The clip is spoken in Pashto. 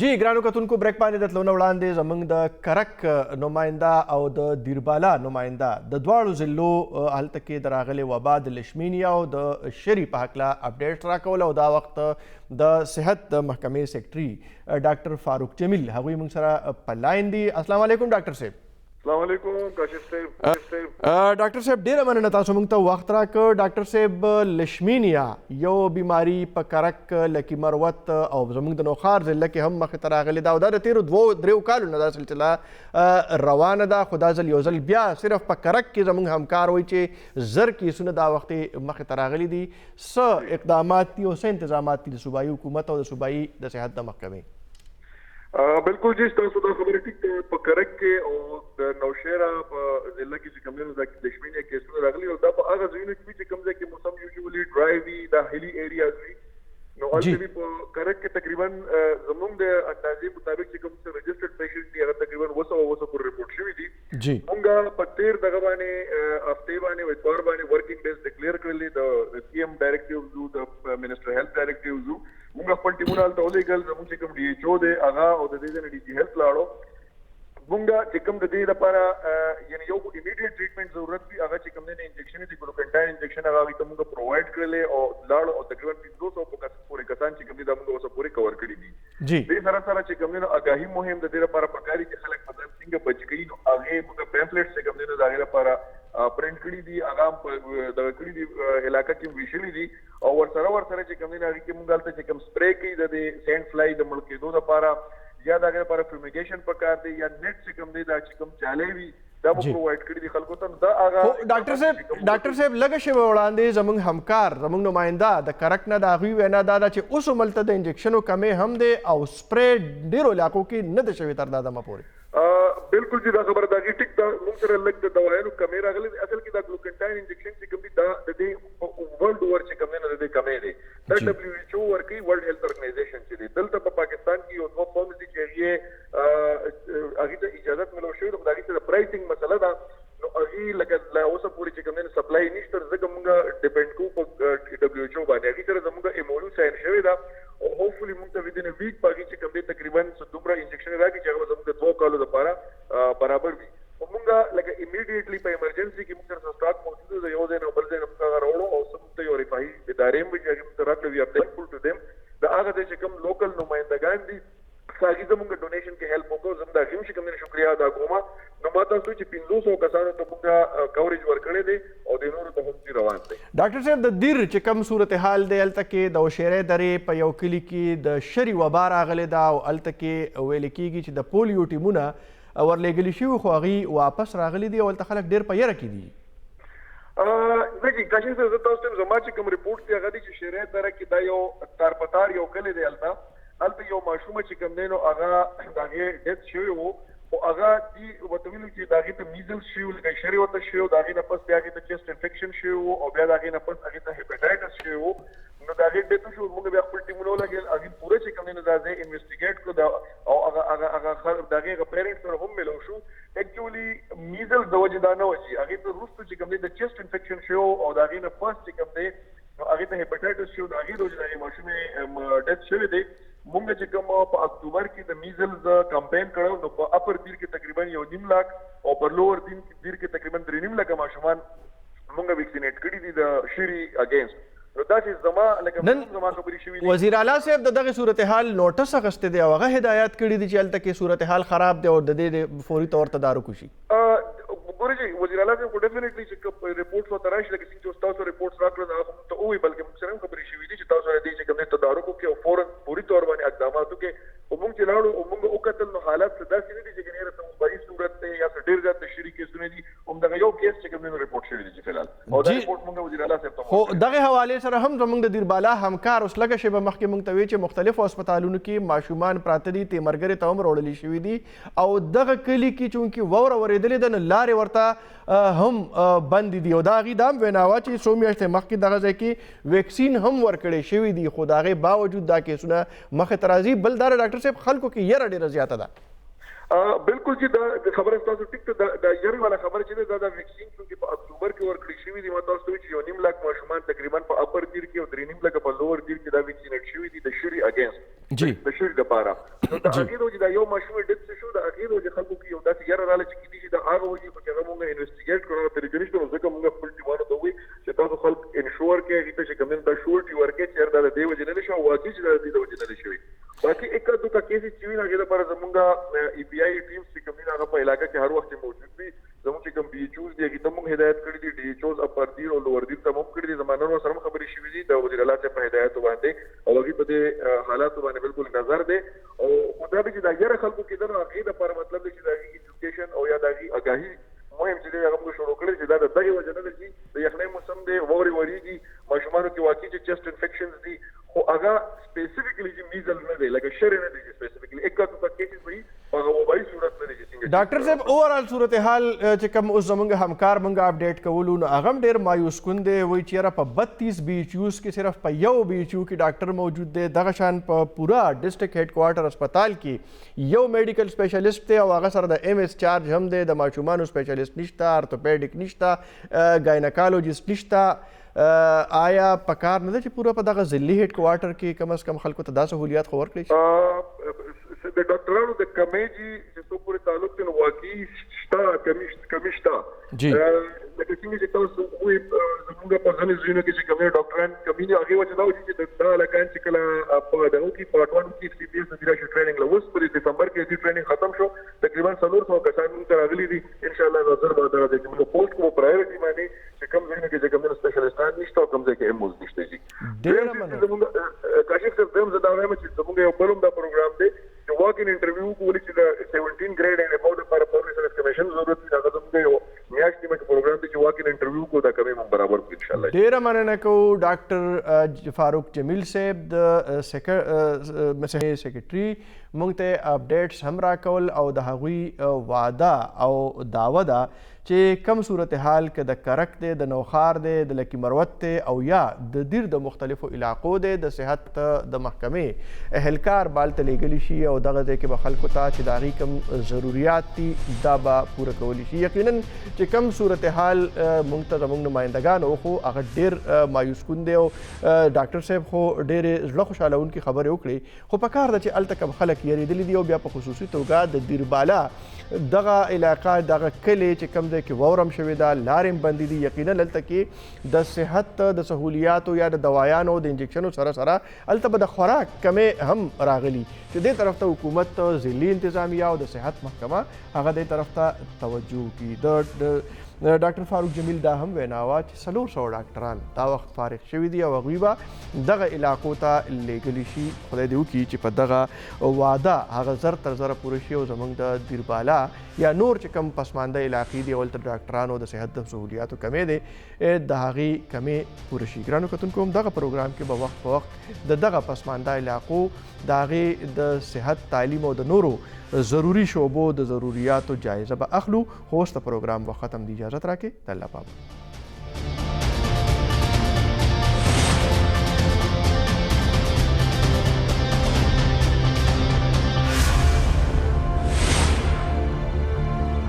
جی ګرانو کتونکو بریک باندې د تلونه وړاندې زموږ د کرک نماینده او د دیربالا نماینده د دواړو ضلعو هلته کې د راغلې وبا د لیشمینیا او د شري په هکله اپډیټ راکول او دا وخت د صحت د محکمې سیکرټري ډاکټر فاروق جمیل هغوی موږ سره په لاین دي. السلام علیکم ډاکټر صاحب. السلام علیکم کاشف صاحب. ډاکټر صاحب ډیره مننه تاسو موږ ته وخت راکړ. ډاکټر صاحب لیشمینیا یو بیماری په کرک لکي مروت او زموږ د نوخار ضلع کې هم مخې ته راغلې ده او دا د تیرو 2-3 کالو نه دا سلسله روانه ده، خو دا ځل یو ځل بیا صرف په کرک کې زموږ همکار وایي چې زر کیسونه دا وخت مخې ته راغلي دي. څه اقدامات دي او څه انتظامات دي د صوبایي حکومت او د صوبایي د صحت د محکمې؟ بالکل جی تاسو دا خبره ټیک ده. په کرک کې او د نوشهره په ضلع کې چې کوم د لیشمینیا کیسونه راغلي او دا په هغه ځایونو کې چې کوم ځای کې موسم یوزولي ډرای وي، دا هیلي ایریاز وي، نو هلته په کرک کې تقریبا زموږ د اندازې مطابق چې کوم څه رجسټرډ پیشنټ دي هغه تقریبا 200 پر رپورټ شوي دي. موږ په تیر دغه باندې هفته باندې اتوار باندې ورکینګ ډیز ډیکلیئر کړلې د سی ایم ډایرکټیوز د منسټر هیلث ډایرکټیوز موږ خپل ټیمونه هلته ولېږل. زموږ چې کوم ډي ایچ او دی هغه او د دې نه ډي جي هیلث لاړو. موږ چې کوم د دې لپاره یعنې یو ایمیډیټ ټریټمنټ ضرورت وي هغه چې کوم دی انجکشن دي ګلوکنټاین انجکشن هغه هغوی ته موږ پرووایډ کړلې او لاړو او تقریبا 500 پورې کسان چې کوم دي دا موږ اوسه پورې کور کړي دي. دې سره سره چې کوم دی نو آګاهي مهم د دې لپاره پکار دي چې خلک په ځان څنګه بچ کړي. نو هغې موږ پیمفلیټس چې کوم دی نو د هغې لپاره پرنټ کړي دي، هغه په دغه کړي دي علاقه کې ویشلي دي او ورسره چې کوم دی هغې کې موږ هلته چې کوم سپری کوي د دې سینډ فلای د مړ کېدو لپاره یا د هغې لپاره فیومیګیشن پکار دی یا نیټ چې کوم دی دا چې کوم چالې وي دا به پرووایډ کړي دي خلکو ته. دا هغه ډاکټر صاحب لږه شیبه وړاندې زموږ همکار زموږ نماینده د کرک نه د هغوی وینا دا ده چې اوس هملته د انجکشنو کمې هم دی او سپری ډېرو علاقو کې نه ده شوې تر دا دمه پورې. بالکل جی دا خبره دا ټیک ده. موږ سره لږ د دوایانو کمې راغلي. اصل کې دا ګلوکنټاین انجکشن چې کوم دي دا د دې ورلډ اوور چې کوم دی نو د دې کمې دی. دا ډبلیو ایچ او ورکوي، ورلډ هیلث ارګنایزیشن چې دی. دلته په پاکستان کې یو دوه فارمز دي چې هغې ته اجازت ملو شوې ده، خو د هغې ته د پرایسینګ مسله ده. نو هغې لکه لا اوسه پورې چې کوم دی سپلای نشته، ځکه موږ ډیپینډ کوو په ډبلیو ایچ او باندې. هغې سره زموږ ایم او یو ساین شوې ده او هوپفولي موږ ته ودین ویک په هغې چې کوم دی تقریبا دومره انجکشن راکړي چې هغه زموږ د 2 کالو لپاره برابر وي. خو موږ لکه ایمیډیټلی په ایمرجنسي کې موږ سره سټاک موجود ده، یو ځای نه بل ځای نه موږ هغه راوړو او څه موږ ته یو رفاهي ادارې هم وي چې هغې موږ ته راکړه وي اپلیکیبل ټو دیم. د هغه ځای چې کوم لوکل نمایندګان دي هغې ته موږ ډونیشن کې هیلپ وکړو. زه هم د هغې هم چې کوم دی شکریه ادا کوم. نو ما تاسو چې 500 کسانو ته موږ کوریج ورکړی دی او د نورو ته هم روان دی. ډاکټر صاحب د دیر چې کوم صورتحال دی هلته کې د وشیری درې په یو کلي کې د شري وبا راغلې ده او هلته کې ویل کېږي چې د پولیو ټیمونه ورلېږلي شوي خو هغوی واپس راغلي دي او هلته خلک ډېر په یره کې دي. نه جي کاشف صاحب زه تاسو ته زما چې کوم رپورټ دی هغه دی چې شیری دره کې دا یو تارپتار یو کلی دی. هلته یو ماشومه چې کوم دی نو هغه د هغې ډیث شوی و او هغه دي ورته ویلو چې د هغې ته میزلز شوي و، لکه شري ورته شوی و، د هغې نه پس بیا هغې ته چیسټ انفیکشن شوی و او بیا د هغې نه پس هغې ته هیپاټایټس شوی و. نو د هغې ډیث وشو. موږ بیا خپل ټیمونه ولګېدل، هغې پوره چې کوم دی نو دا ځای انویسټیګیټ کړو او هغه د هغې پیرنټس سره هم ملو شو. ایکچولي میزلز د وجې دا نه وه چې هغې ته وروسته چې کوم دی د چیسټ انفیکشن شوی او د هغې نه پس چې کوم دی نو هغې ته هیپاټایټس شوی، د هغې د وجې د هغې ماشومې ډیث شوی دی. موږ چې کوم په اکتوبر کې د میزلز کمپین کړو نو په اپر دیر کې تقریبا 1.5 لاک او په لوور دیر کې تقریبا 3.5 لکه ماشومان موږ ویکسینیټ کړي دي د شري اگینسټ. نو دا چې زما خبرې شوي دي. وزیر اعلی صاحب د دغه صورتحال نوټس اخیستی دی او هغه هدایات کړي دي چې هلته کې صورتحال خراب دی او د دې فوري طور تدارک وشي. ګورئ جی وزیر اعلی صاحب خو ډیفینیټلی چې رپورټس ورته راشي لکه څنګه چې تاسو رپورټس راکړل هغه هم ته ووایي، بلکې موږ سره هم خبرې شوي دي چې تاسو سره دې چې کوم دی تدارک وکړي او فوراً فوري طور باندې اقدامات وکړي. او موږ چې لاړو او موږ وکتل نو حالات څه داسې نه دي چې ګنې څه وبایي صورت دی یا څه ډېر زیات د شري کیسونه دي. همدغه یو کیس چې کوم دی نو رپورټ شوی دی چې فلحال او دا رپورټ موږ وزیر اعلی صاحب ته خو دغه حوالې سره هم زموږ د دیربالا همکار اوس لږه شیبه مخکې موږ ته وایي چې مختلفو هسپتالونو کې ماشومان پراته دي، تیمرګرې ته هم راوړلي شوي دي او دغه کلي کې چونکې واوره ورېدلې ده نو لارې ورته هم بند دي او د هغې دا هم وینا وه چې څو میاشتې مخکې دغه ځای کې ویکسین هم ورکړی شوي دي خو د هغې باوجود دا کیسونه مخې ته راځي. بل دا ډاکټر صاحب خلکو کې یره ډېره زیاته ده. بالکل چې دا خبره ستاسو ټیک ده. د یرې والا خبره چې ده دا ویکسین چونکې په اکتوبر کې ورکړی شوي دي. ما تاسو ته وایي چې 1.5 لاک ماشومان تقریبا په اپر دیر کې او 3.5 لکه په لوور دیر کې دا ویکسینیټ شوي دي د شري اگینسټ د شري دپاره. نو دا هغه د یو ماشوم ډیټ شو دا هغه د خلکو کې یو داسې یاره رااله چې کیږي دا هغه وایي چې هغه مونږ انویسټیګیټ کړو تر دې نشته ځکه مونږ خپل ټیمانو ته وایي چې تاسو خلک انشور کې هغه ته چې کوم دا شورټي ورکې چې دا د دې وجه نه شو واقعي چې دا د دې وجه نه شوی باقي ایک دوه کیسې چې ویني هغه لپاره زمونږ ای پی آی ټیم چې کوم هغه په علاقې کې هر وخت موجود وي زموږ چې کوم بي ایچ اوز دي هغه ته موږ هدایت کړی دي ډي ایچ اوز اپر دیر او لوور دیر ته موږ کړی دي زمانو سره خبرې شوې دي د وزیر اعلی په هدایت باندې او هغه په دې حالات باندې بالکل نظر دی او خدای به چې دا یره خلکو کې دا هغه د پر مطلب چې دا ایجوکیشن او یا دا اگاهي مهم چې هغه موږ شروع کړی چې دا د دغه وجه نه دي د یخنۍ موسم دی ووري وریږي ماشومانو کې واقعي چې چیسټ انفیکشنز دي خو هغه سپیسیفیکلی چې میزل نه دی لکه شر نه دی سپیسیفیکلی ایک کا کیسز وي هغه وبای صورت نه دي ډاکټر صاحب اوورال صورتحال چې کوم اوس زمونږ همکار مونږ اپډیټ کولو نو هغه ډیر مایوس کن دی وایي چې یاره په 32 بي ایچ یوز کې صرف په یو بي ایچ یو کې ډاکټر موجود دی دغه شان په پورا ډسټرکټ هیډ کوارټر هسپتال کې یو میډیکل سپیشلیسټ دی او هغه سره د ایم ایس چارج هم دی د ماشومانو سپیشلیسټ نشته ارتوپیډیک نشته ګاینکالوجیسټ نشته آیا پکار نه ده چې پوره په دغه ضلعي هیډ کوارټر کې کم از کم خلکو ته دا سهولیات خو ورکړی شي د ډاکټرانو د کمی چې څو پورې تعلق دی نو واقعي شته کمی شته لکه څنګه چې تاسو وایي زموږ په ځینې ځایونو کې چې کوم ډاکټران کمی دي هغې وجه دا وایي چې دا لکان چې کله په دغو کې په اټوانو کې سی پی ایس نه راشي ټریننګ له اوس پورې دسمبر کې دې ټریننګ ختم شو تقریبا 400 کسان موږ ته راغلي دي انشاءالله نظر به دا دی چې موږ پوسټ کوو پرایورټي باندې چې کوم ځایونه کې چې کوم سپیشلیسټان نشته او کوم ځای کې ایموز نشته جی ډېره مننه کاشف صاحب زم زدا وایم چې زموږ یو بلوم دا پروګرام دی چې واک ان انټرویو کولی چې د 17 ګریډ اینڈ اباؤٹ لپاره پبلک سروس کمیشن ضرورت دی هغه زموږ یو میاشتې مې پروګرام دی چې واک ان انټرویو کو دا کوي مون برابر کو ان شاء الله ډیره مننه کو ډاکټر فاروق جمیل صاحب د سیکرټري مونږ ته اپډیټس هم راکول او د هغوی وعده او دعوه ده چې کم صورتحال کې د کرک دی د نوخار دی د لکی مروت دی او یا د دیر د مختلفو علاقو دی د صحت د محکمې اهلکار بالته لیږلی شي او دغه ځای کې به خلکو ته چې د هغوی کوم ضروریات دي دا به پوره کولی شي یقینا چې کم صورتحال مونږ ته زموږ نمایندګان خو هغه ډېر مایوس کن دی او ډاکټر صاحب خو ډېرې زړه خوشحالونکې خبرې وکړې خو په کار ده چې هلته کوم خلک یېرېدلي دي او بیا په خصوصي توګه د دیربالا دغه علاقه دغه کلی چې کوم ځای کې واورم شوې ده لارې هم بندې دي یقینا هلته کې د صحت د سهولیاتو یا د دوایانو د انجکشنو سره سره هلته به د خوراک کمې هم راغلي چې دې طرف ته حکومت ضلعي انتظامیه او د صحت محکمه هغه دې طرف ته توجه وکړي د ډاکټر فاروق جمیل دا هم وینا وه چې 400 ډاکټران دا وخت فارغ شوي دي او هغوی به دغه علاقو ته لیږلی شي خدای دې وکړي چې په دغه وعده هغه زر تر زره پوره شي او زموږ د دیربالا یا نور چې کوم پسمانده علاقې دي او هلته ډاکټرانو د صحت د سهولیاتو کمې دی د هغې کمې پوره شي ګرانو کتونکو هم دغه پروګرام کې به وخت په وخت د دغه پسمانده علاقو د هغې د صحت تعلیم او د نورو ضروری شعبو د ضروریاتو جایزه به اخلو خو اوس د پروګرام به ختم دی اجازت راکړئ د الله پاک